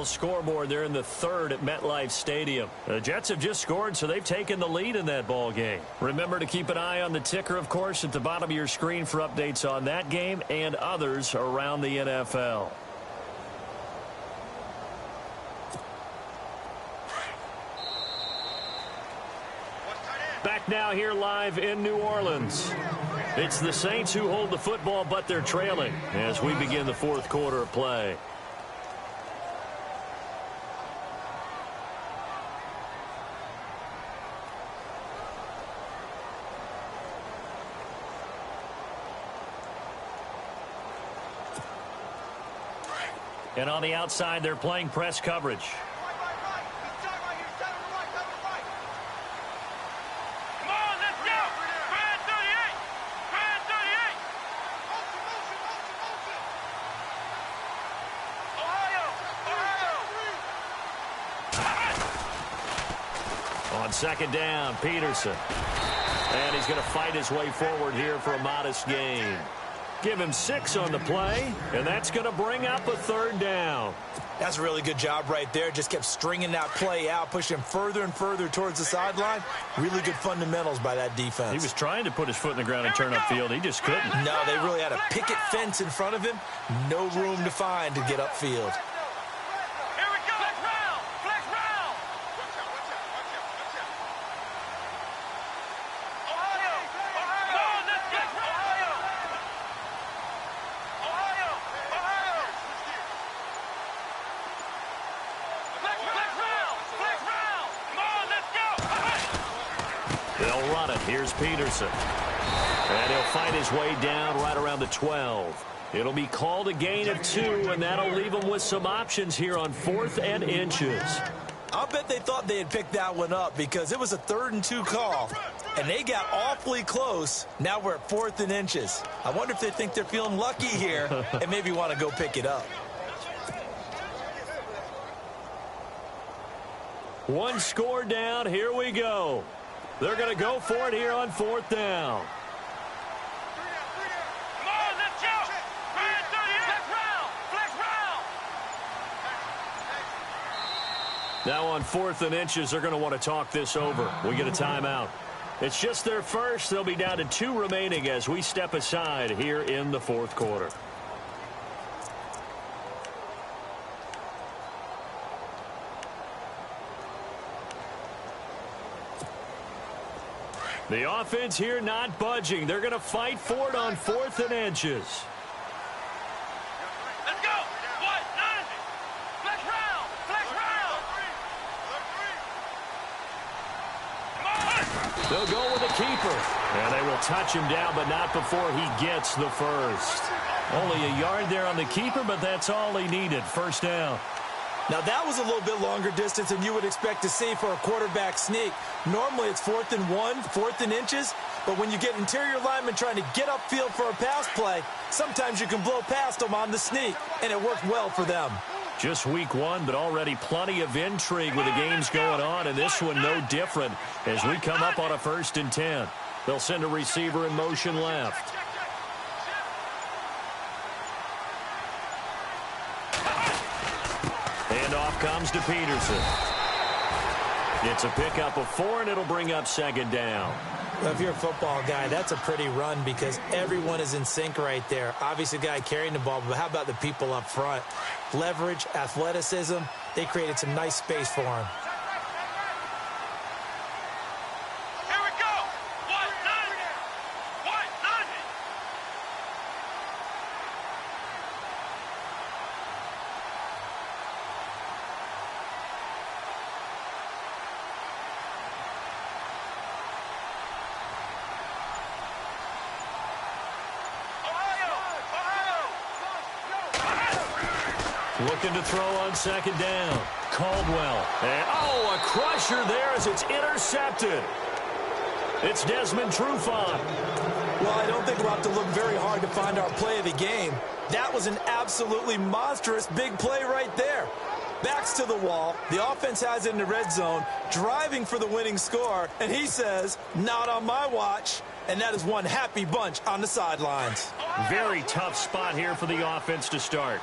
Scoreboard there in the third at MetLife Stadium. The Jets have just scored, so they've taken the lead in that ball game. Remember to keep an eye on the ticker, of course, at the bottom of your screen for updates on that game and others around the NFL. Back now here live in New Orleans. It's the Saints who hold the football, but they're trailing as we begin the fourth quarter of play. And on the outside, they're playing press coverage. On second down, Peterson. And he's going to fight his way forward here for a modest gain. Give him 6 on the play, and that's going to bring up a third down. That's a really good job right there. Just kept stringing that play out, pushing him further and further towards the sideline. Really good fundamentals by that defense. He was trying to put his foot in the ground and turn upfield. He just couldn't. No, they really had a picket fence in front of him. No room to find to get upfield. They'll run it. Here's Peterson. And he'll fight his way down right around the 12. It'll be called a gain of 2, and that'll leave him with some options here on 4th and inches. I'll bet they thought they had picked that one up because it was a 3rd and 2 call, and they got awfully close. Now we're at 4th and inches. I wonder if they think they're feeling lucky here and maybe want to go pick it up. One score down. Here we go. They're going to go for it here on 4th down. Now on 4th and inches, they're going to want to talk this over. We get a timeout. It's just their first. They'll be down to 2 remaining as we step aside here in the fourth quarter. The offense here not budging. They're going to fight for it on 4th and inches. Let's go. What? None. Flex round. Flex round. Come on. They'll go with a keeper. And they will touch him down, but not before he gets the first. Only a yard there on the keeper, but that's all he needed. First down. Now, that was a little bit longer distance than you would expect to see for a quarterback sneak. Normally, it's 4th and 1, 4th and inches. But when you get interior linemen trying to get upfield for a pass play, sometimes you can blow past them on the sneak, and it worked well for them. Just week 1, but already plenty of intrigue with the games going on, and this one no different as we come up on a 1st and 10. They'll send a receiver in motion left. Handoff comes to Peterson. It's a pickup of 4, and it'll bring up 2nd down. Well, if you're a football guy, that's a pretty run because everyone is in sync right there. Obviously, the guy carrying the ball, but how about the people up front? Leverage, athleticism, they created some nice space for him. Here we go. What? None. What? None. Looking to throw on 2nd down. Caldwell. And, a crusher there as it's intercepted. It's Desmond Trufant. Well, I don't think we'll have to look very hard to find our play of the game. That was an absolutely monstrous big play right there. Backs to the wall. The offense has it in the red zone, driving for the winning score. And he says, not on my watch. And that is one happy bunch on the sidelines. Very tough spot here for the offense to start.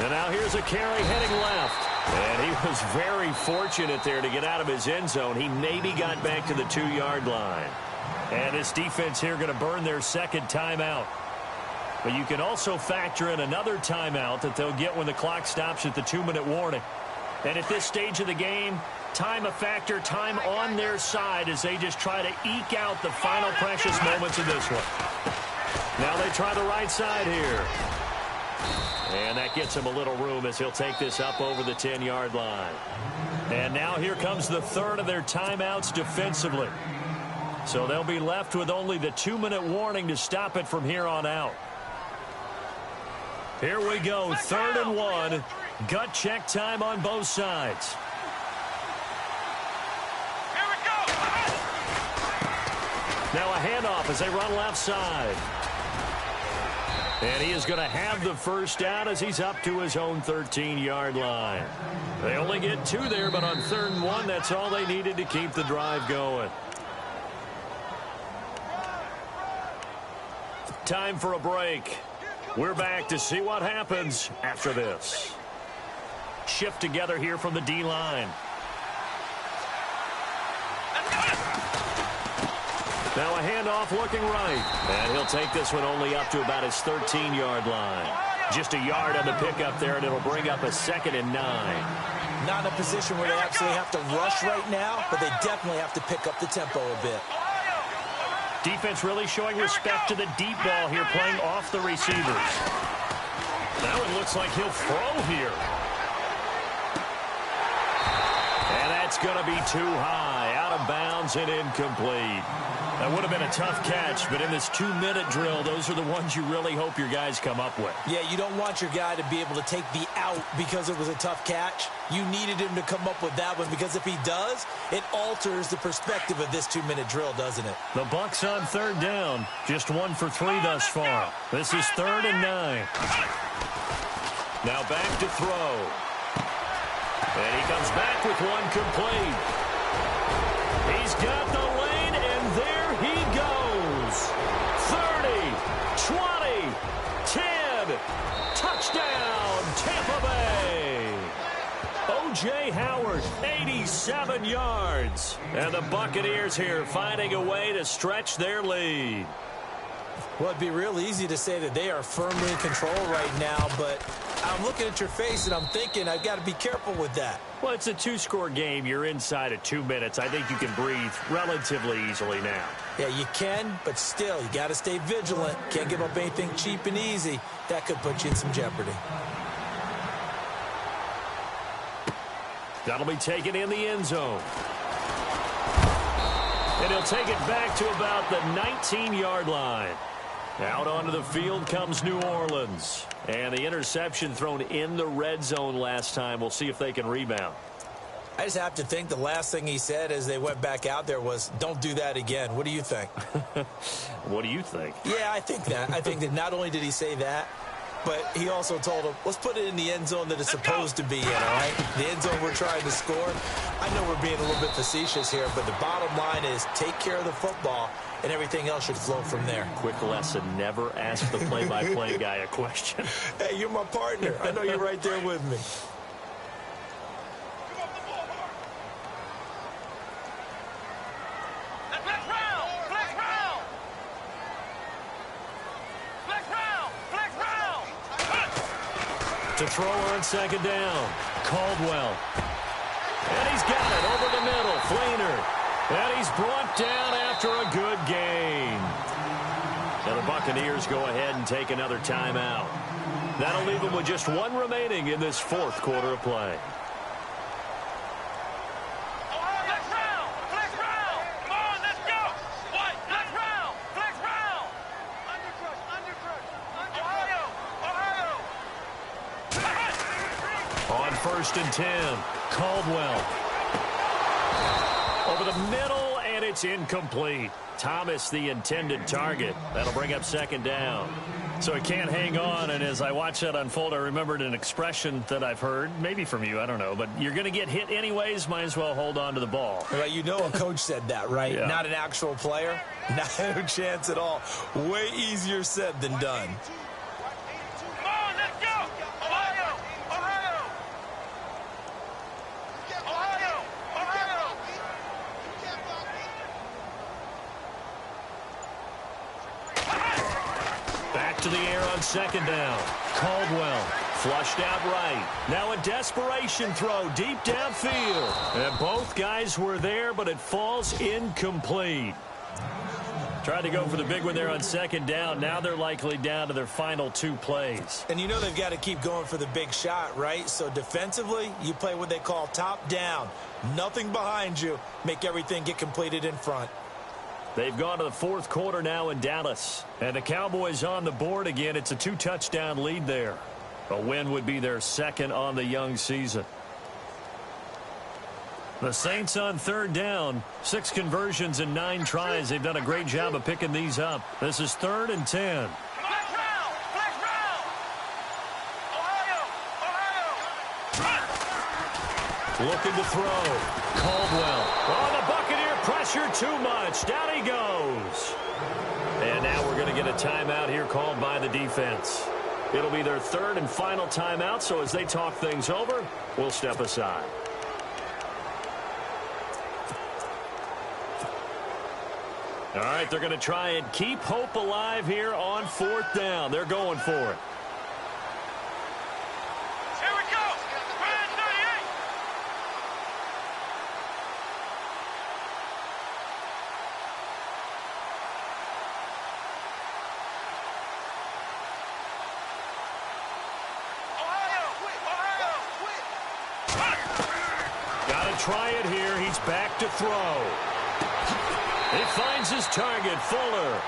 And now here's a carry heading left. And he was very fortunate there to get out of his end zone. He maybe got back to the 2-yard line. And this defense here going to burn their second timeout. But you can also factor in another timeout that they'll get when the clock stops at the 2-minute warning. And at this stage of the game, time a factor, time on their side as they just try to eke out the final precious moments of this one. Now they try the right side here. And that gets him a little room as he'll take this up over the 10-yard line. And now here comes the third of their timeouts defensively. So they'll be left with only the 2-minute warning to stop it from here on out. Here we go, 3rd and 1. Gut check time on both sides. Here we go. Now a handoff as they run left side. And he is going to have the first down as he's up to his own 13-yard line. They only get 2 there, but on 3rd and 1, that's all they needed to keep the drive going. Time for a break. We're back to see what happens after this. Shift together here from the D-line. Now a handoff looking right. And he'll take this one only up to about his 13-yard line. Just a yard on the pickup there, and it'll bring up a 2nd and 9. Not in a position where they absolutely have to rush right now, but they definitely have to pick up the tempo a bit. Defense really showing respect to the deep ball here, playing off the receivers. Now it looks like he'll throw here. And that's going to be too high, out of bounds and incomplete. That would have been a tough catch, but in this 2-minute drill, those are the ones you really hope your guys come up with. Yeah, you don't want your guy to be able to take the out because it was a tough catch. You needed him to come up with that one, because if he does, it alters the perspective of this 2-minute drill, doesn't it? The Bucs on 3rd down. Just 1 for 3 thus far. This is 3rd and 9. Now back to throw. And he comes back with one complete. He's got the lane, and there he goes. 30, 20, 10. Touchdown, Tampa Bay. O.J. Howard, 87 yards. And the Buccaneers here finding a way to stretch their lead. Well, it'd be real easy to say that they are firmly in control right now, but I'm looking at your face and I'm thinking I've got to be careful with that. Well, it's a 2-score game. You're inside of 2 minutes. I think you can breathe relatively easily now. Yeah, you can, but still, you got to stay vigilant. Can't give up anything cheap and easy. That could put you in some jeopardy. That'll be taken in the end zone. And he'll take it back to about the 19-yard line. Out onto the field comes New Orleans. And the interception thrown in the red zone last time. We'll see if they can rebound. I just have to think the last thing he said as they went back out there was, don't do that again. What do you think? What do you think? Yeah, I think that. I think that not only did he say that, but he also told him, let's put it in the end zone that it's supposed to be in, all right? The end zone we're trying to score. I know we're being a little bit facetious here, but the bottom line is take care of the football, and everything else should flow from there. Quick lesson, never ask the play-by-play guy a question. Hey, you're my partner. I know you're right there with me. To throw on 2nd down, Caldwell. And he's got it over the middle, Fleener. And he's brought down after a good gain. Now the Buccaneers go ahead and take another timeout. That'll leave them with just 1 remaining in this 4th quarter of play. On 1st and 10, Caldwell. Over the middle, and it's incomplete. Thomas, the intended target. That'll bring up 2nd down. So he can't hang on, and as I watched that unfold, I remembered an expression that I've heard, maybe from you, I don't know, but you're going to get hit anyways, might as well hold on to the ball. Well, you know a coach said that, right? Yeah. Not an actual player? No chance at all. Way easier said than done. to the air on second down. Caldwell flushed out right. Now a desperation throw deep downfield. And both guys were there, but it falls incomplete. Tried to go for the big one there on second down. Now they're likely down to their final 2 plays. And you know they've got to keep going for the big shot, right? So defensively, you play what they call top down. Nothing behind you. Make everything get completed in front. They've gone to the 4th quarter now in Dallas. And the Cowboys on the board again. It's a 2-touchdown lead there. A win would be their 2nd on the young season. The Saints on 3rd down. 6 conversions and 9 tries. They've done a great job of picking these up. This is 3rd and 10. Looking to throw. Caldwell. Oh, the Buccaneer pressure too much. Down he goes. And now we're going to get a timeout here called by the defense. It'll be their 3rd and final timeout, so as they talk things over, we'll step aside. All right, they're going to try and keep hope alive here on 4th down. They're going for it. Here we go. Brand 38. Got to try it here. He's back to throw. He finds his target, Fuller.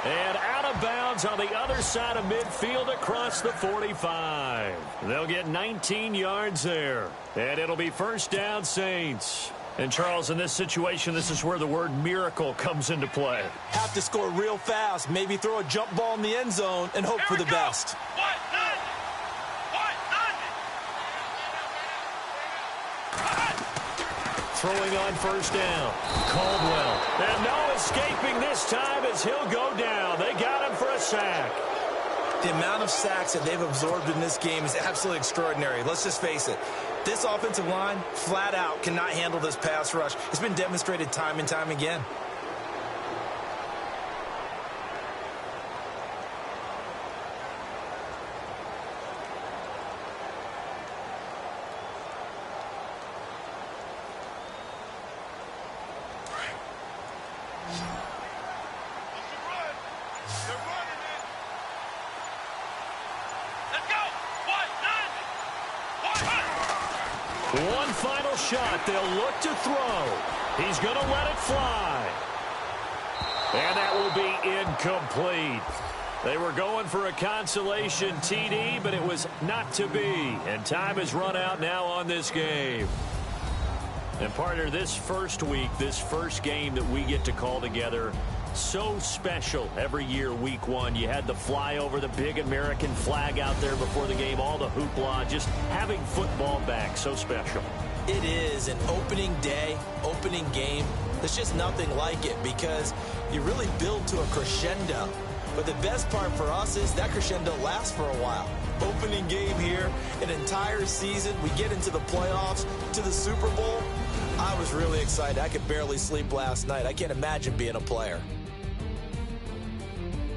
And out of bounds on the other side of midfield across the 45. They'll get 19 yards there. And it'll be 1st down, Saints. And, Charles, in this situation, this is where the word miracle comes into play. Have to score real fast. Maybe throw a jump ball in the end zone and hope for the best. Throwing on 1st down. Caldwell. And no escaping this time as he'll go down. They got him for a sack. The amount of sacks that they've absorbed in this game is absolutely extraordinary. Let's just face it. This offensive line, flat out, cannot handle this pass rush. It's been demonstrated time and time again. One final shot. They'll look to throw. He's going to let it fly. And that will be incomplete. They were going for a consolation TD, but it was not to be. And time has run out now on this game. And, partner, this first week, this first game that we get to call together, so special every year, week 1. You had the flyover, the big American flag out there before the game, all the hoopla, just having football back, so special. It is an opening day, opening game. There's just nothing like it because you really build to a crescendo. But the best part for us is that crescendo lasts for a while. Opening game here, an entire season. We get into the playoffs, to the Super Bowl. I was really excited. I could barely sleep last night. I can't imagine being a player.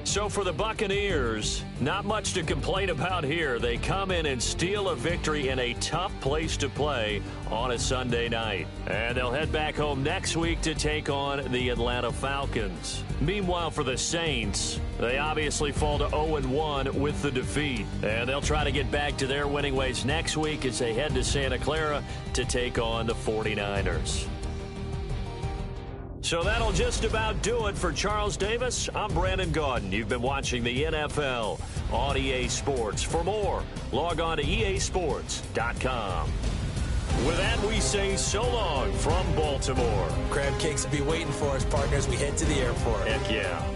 So for the Buccaneers, not much to complain about here. They come in and steal a victory in a tough place to play on a Sunday night. And they'll head back home next week to take on the Atlanta Falcons. Meanwhile, for the Saints, they obviously fall to 0-1 with the defeat. And they'll try to get back to their winning ways next week as they head to Santa Clara to take on the 49ers. So that'll just about do it for Charles Davis. I'm Brandon Gaudin. You've been watching the NFL on EA Sports. For more, log on to easports.com. With that, we say so long from Baltimore. Crab cakes will be waiting for us, partners. We head to the airport. Heck yeah.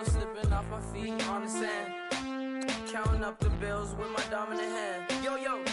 pillow slipping off my feet on the sand. Counting up the bills with my dominant hand. Yo, yo.